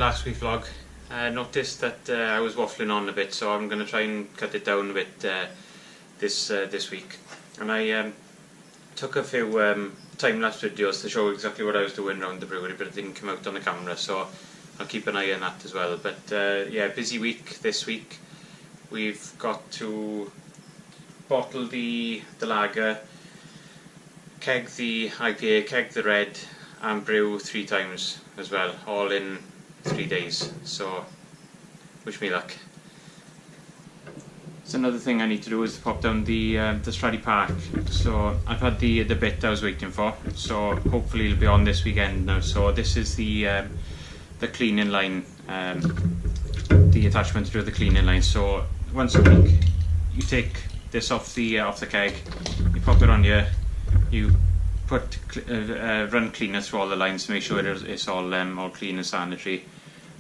last week's vlog. I noticed that I was waffling on a bit, so I'm going to try and cut it down a bit this week. And I took a few time-lapse videos to show exactly what I was doing around the brewery, but it didn't come out on the camera, so I'll keep an eye on that as well. But yeah, busy week this week. We've got to bottle the lager, keg the IPA, keg the red, and brew 3 times as well, all in 3 days. So wish me luck. So another thing I need to do is pop down the Straddy Park. So I've had the bit I was waiting for, so hopefully it'll be on this weekend now. So this is the cleaning line, the attachment to do the cleaning line. So once a week you take this off the keg, you pop it on here, you put run cleaner through all the lines to make sure it's all clean and sanitary,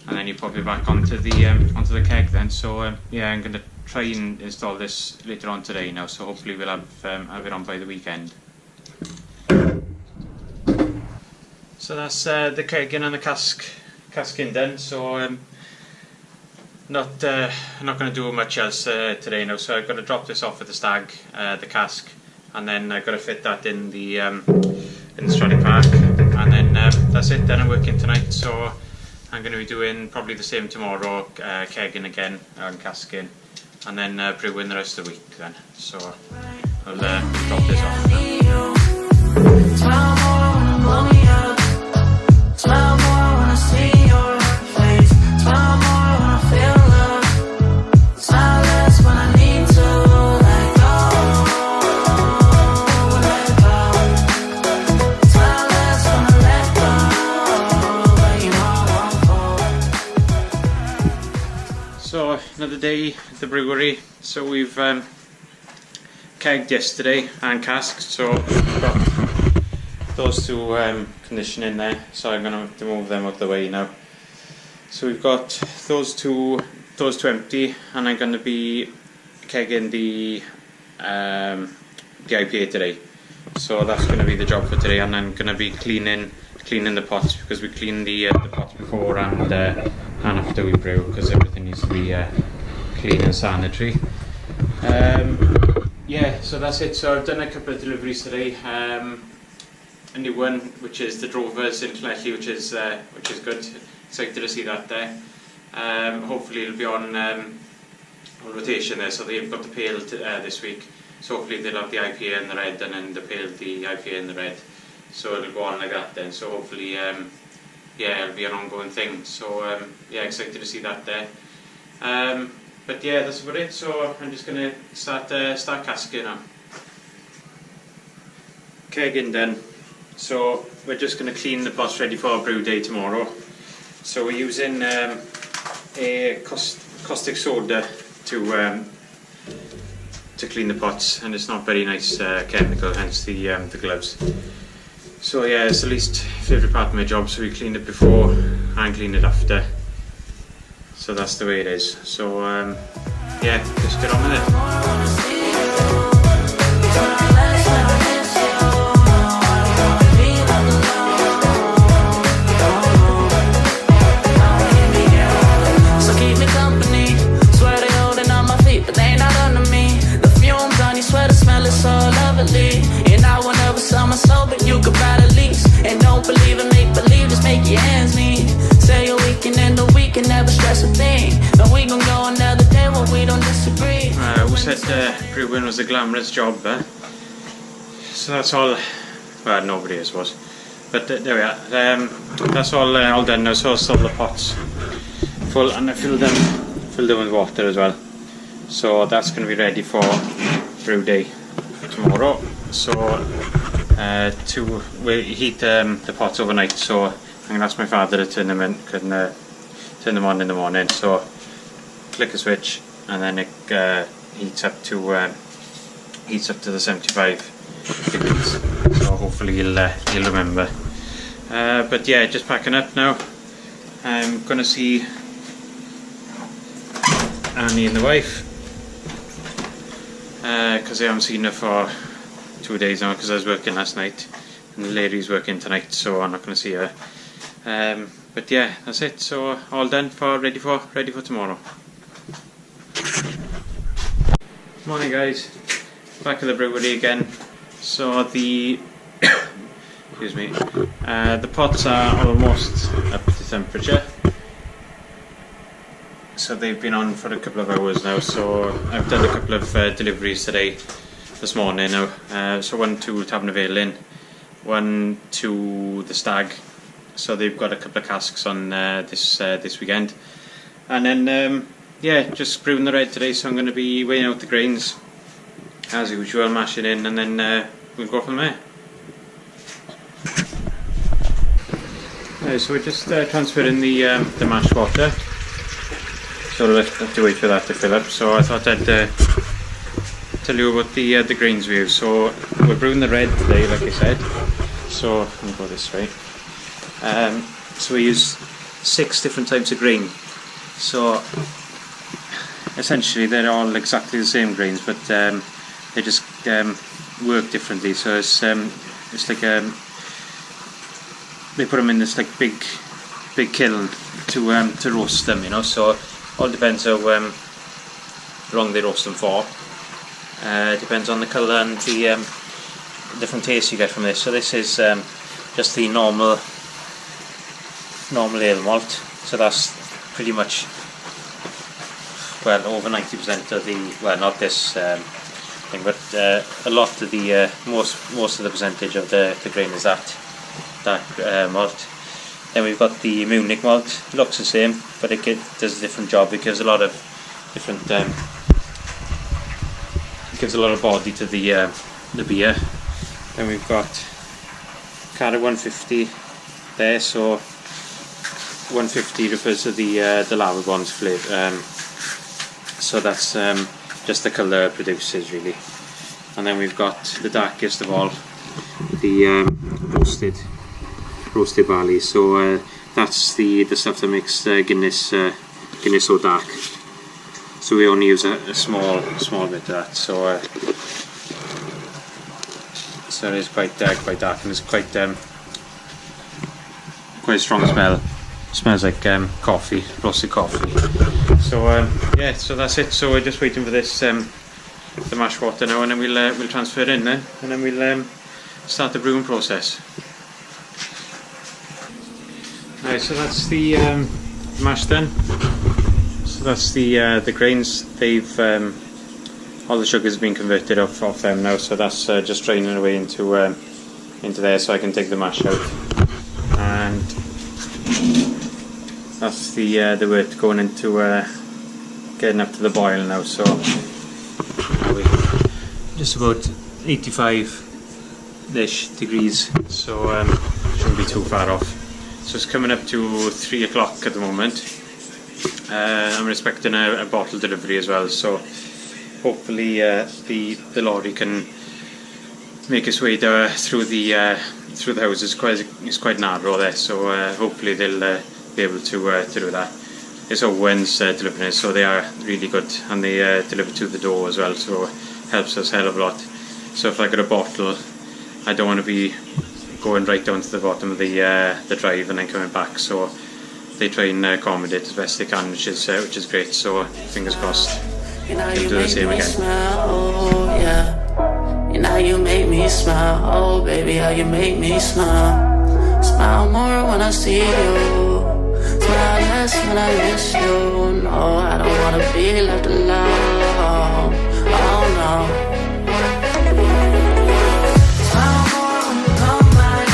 and then you pop it back onto the keg then. So yeah, I'm going to try and install this later on today now, so hopefully we'll have it on by the weekend. So that's the kegging and the casking done. So not going to do much else today now. So I've got to drop this off at the stag, the cask, and then I've got to fit that in the Straddy Park, and then that's it. Then I'm working tonight, so I'm going to be doing probably the same tomorrow, kegging again and casking, and then brewing the rest of the week then. So I'll drop this off now. So another day at the brewery. So we've kegged yesterday and casked, so we've got those two conditioning there, so I'm going to move them out of the way now. So we've got those two empty, and I'm going to be kegging the IPA today. So that's going to be the job for today, and I'm going to be cleaning the pots, because we clean the pots before and after we brew, because everything needs to be clean and sanitary. Yeah, so that's it. So I've done a couple of deliveries today. A new one, which is the Drovers in Llanelli, which is good. Excited to see that there. Hopefully it'll be on rotation there. So they've got the pale this week. So hopefully they'll have the IPA and the red, and then the pale, the IPA and the red. So it'll go on like that then. So hopefully, yeah, it'll be an ongoing thing. So yeah, excited to see that there. But yeah, that's about it. So I'm just gonna start casking now. Kegging done. So we're just gonna clean the pots ready for our brew day tomorrow. So we're using a caustic soda to clean the pots, and it's not very nice chemical, hence the gloves. So yeah, it's the least favourite part of my job, so we cleaned it before and cleaned it after. So that's the way it is. So yeah, just get on with it. Who said brewing was a glamorous job, eh? So that's all. Well, nobody I suppose. But there we are. That's all done now. So all the pots full, and I filled them with water as well. So that's going to be ready for brew day tomorrow. So we heat the pots overnight. So I'm going to ask my father to turn them on in the morning. So click a switch, and then it heats up to the 75 degrees. So hopefully he'll remember. But yeah, just packing up now. I'm gonna see Annie and the wife, because I haven't seen her for 2 days now, because I was working last night and the lady's working tonight, so I'm not going to see her. But yeah, that's it. So all done for ready for tomorrow. Morning guys, back at the brewery again. So the excuse me, the pots are almost up to temperature. So they've been on for a couple of hours now. So I've done a couple of deliveries this morning now. So one to Tavern Vale Inn, one to the Stag. So they've got a couple of casks on this weekend, and then yeah, just brewing the red today. So I'm going to be weighing out the grains as usual, mashing in, and then we'll go from there. So we're just transferring the mash water. So we'll have to wait for that to fill up. So I thought I'd tell you about the grains we use. So we're brewing the red today, like I said. So let me go this way. So we use 6 different types of grain. So essentially they're all exactly the same grains, but they just work differently. So it's like they put them in this like big kiln to roast them, you know. So all depends how long they roast them for. Depends on the colour and the different taste you get from this. So this is just the normal ale malt. So that's pretty much, well, over 90% of the, well, not this thing, but a lot of the most of the percentage of the grain is that malt. Then we've got the Munich malt. It looks the same, but it does a different job. It gives a lot of different it gives a lot of body to the beer. Then we've got Cara 150 there. So 150 refers to the lava bonds flavour. So that's just the colour it produces, really. And then we've got the darkest of all, the roasted barley. So that's the stuff that makes Guinness so dark. So we only use a small bit of that. So so it is quite dark, and it's quite a strong smell. Smells like coffee, roasted coffee. So yeah, so that's it. So we're just waiting for this the mash water now, and then we'll transfer it in then, and then we'll start the brewing process. Right, so that's the mash done. So that's the grains. They've all the sugar's been converted off them now. So that's just draining away into there, so I can take the mash out. And that's the wort going into getting up to the boil now. So just about 85-ish degrees. So shouldn't be too far off. So it's coming up to 3 o'clock at the moment. I'm expecting a bottle delivery as well. So hopefully the lorry can make its way through the house. It's quite narrow there. So hopefully they'll be able to do that. It's Owen's delivering it, so they are really good, and they deliver to the door as well, so it helps us a hell of a lot. So if I got a bottle, I don't want to be going right down to the bottom of the drive and then coming back. So they try and accommodate as best they can, which is great. So fingers crossed they'll do the same again. You know you make me smile, oh baby, how you make me smile. Smile more when I see you, smile less when I miss you. No, I don't wanna be left alone, oh no. Smile more when you come back,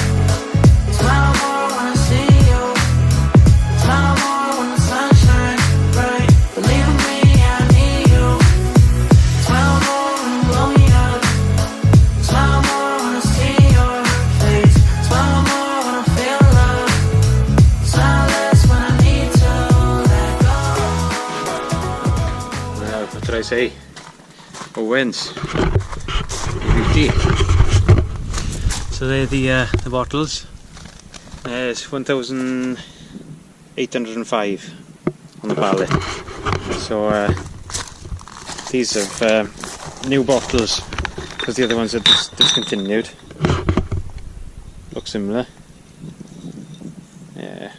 smile more when I see you, smile more when the sun shines bright. Believe in me, I need you. Smile more when you blow me up, smile more when I see your face, smile more when I feel love, smile less when I need to let go. Well, what did I say? Owens. Beauty. So they're the bottles. It's 1,805 on the pallet. So these are new bottles because the other ones are discontinued. Look similar. Yeah,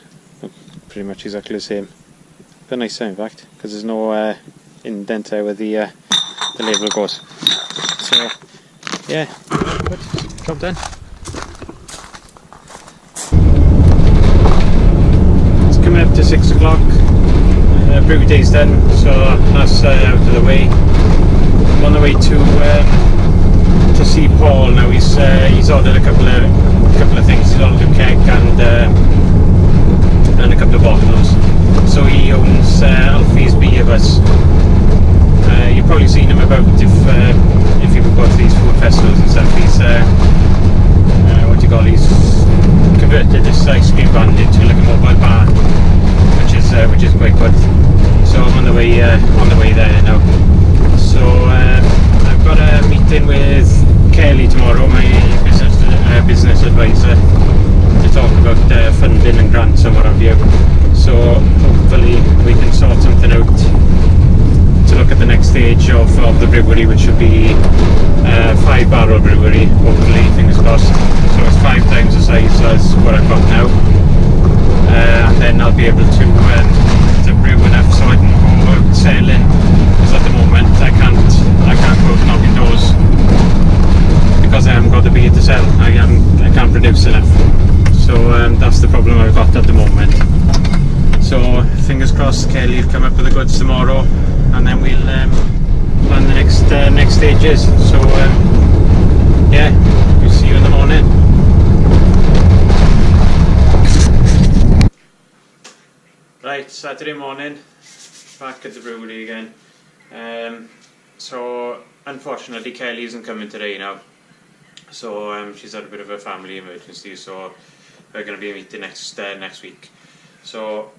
pretty much exactly the same, but nicer in fact, because there's no indent there where the label goes. So yeah, good, job done. It's coming up to 6 o'clock. Brew day's done, so that's out of the way. I'm on the way to see Paul now. He's ordered a couple of things. He's ordered a keg and a couple of bottles. So he owns Alfie's Beer Bus. You've probably seen him about if you go to these food festivals and stuff. He's he's converted this ice cream van into like a mobile bar, which is quite good. So I'm on the way there now. So I've got a meeting with Kelly tomorrow, my business advisor, to talk about funding and grants and what have you. So hopefully we can sort something out to look at the next stage of the brewery, which should be 5-barrel brewery, hopefully, fingers crossed. So it's 5 times the size as what I've got now, and then I'll be able to brew enough so I can go out selling, because at the moment I can't go out knocking doors because I haven't got the beer to sell. I can't produce enough, so that's the problem I've got at the moment. So fingers crossed Kelly will come up with the goods tomorrow, and then we'll plan the next stages. So yeah, we'll see you in the morning. Right, Saturday morning, back at the brewery again. So unfortunately Kelly isn't coming today now. So she's had a bit of a family emergency, so we're going to be meeting next week. So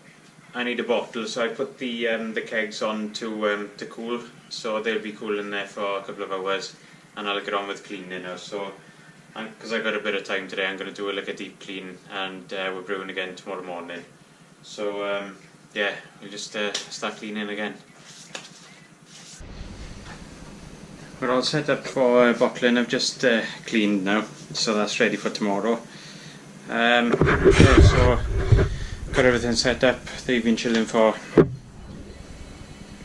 I need a bottle, so I put the kegs on to cool, so they'll be cool in there for a couple of hours, and I'll get on with cleaning now. So because I've got a bit of time today, I'm going to do like a deep clean, and we're brewing again tomorrow morning. So yeah, we'll just start cleaning again. We're all set up for bottling. I've just cleaned now, so that's ready for tomorrow. Yeah, so got everything set up. They've been chilling for a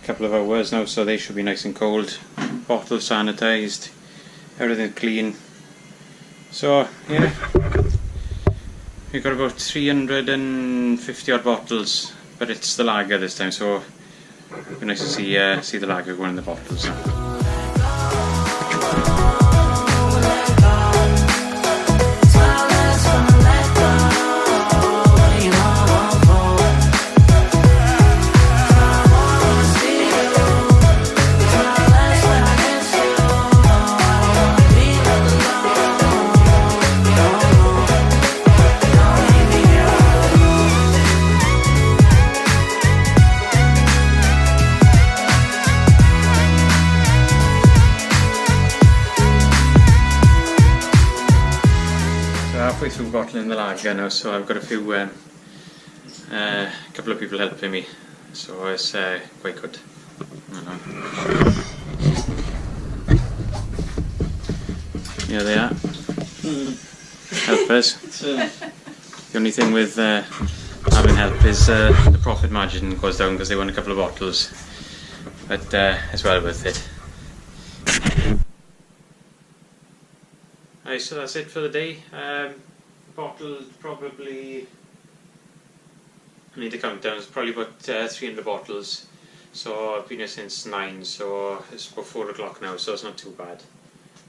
couple of hours now, so they should be nice and cold. Bottles sanitised, everything clean. So yeah, we've got about 350 odd bottles, but it's the lager this time, so it'll be nice to see the lager going in the bottles now. Halfway through bottling the lager now, so I've got a few couple of people helping me, so it's quite good. Here they are, helpers. The only thing with having help is the profit margin goes down because they want a couple of bottles, but it's well worth it. Right, so that's it for the day. Bottled probably, I need to count down, it's probably about 300 bottles. So I've been here since 9, so it's about 4 o'clock now, so it's not too bad.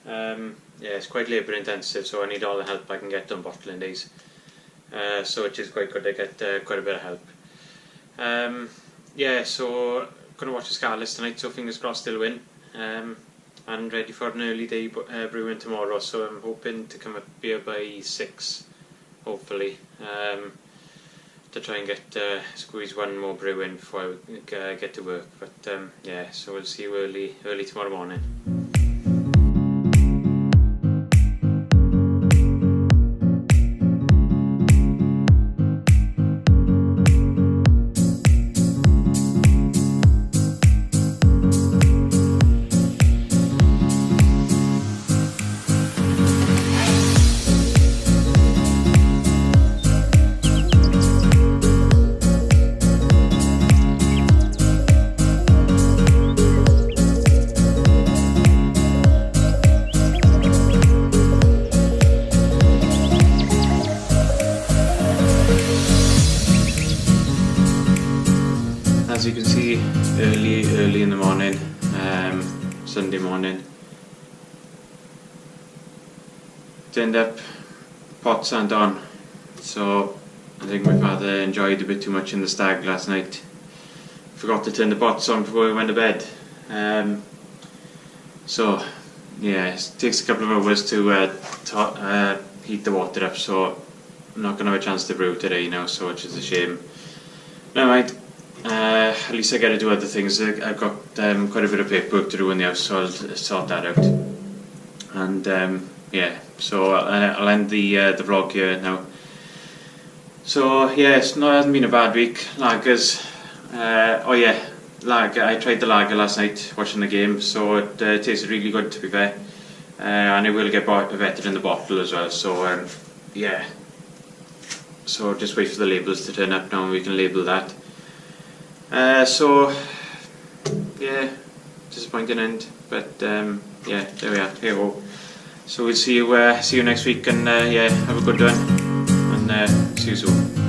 Yeah, it's quite labour intensive, so I need all the help I can get on bottling days. So which is quite good, I get quite a bit of help. Yeah, so going to watch the Scarlets tonight, so fingers crossed they'll win. And ready for an early day brewing tomorrow, so I'm hoping to come up here by 6, hopefully, to try and get squeeze one more brew in before I get to work. But yeah, so we'll see you early tomorrow morning. early in the morning, Sunday morning. Turned up, pots aren't on, so I think my father enjoyed a bit too much in the stag last night. Forgot to turn the pots on before we went to bed. So yeah, it takes a couple of hours to heat the water up, so I'm not going to have a chance to brew today now, so which is a shame. Never mind. At least I got to do other things. I've got quite a bit of paperwork to do in the house, so I'll sort that out. And yeah, so I'll end the vlog here now. So yeah, it hasn't been a bad week. Lagers. Oh yeah, lager. I tried the lager last night watching the game, so it tasted really good, to be fair. And it will get better in the bottle as well. So yeah. So just wait for the labels to turn up now, and we can label that. So yeah, disappointing end, but yeah, there we are. Here we go. So we'll see you next week, and yeah, have a good one, and see you soon.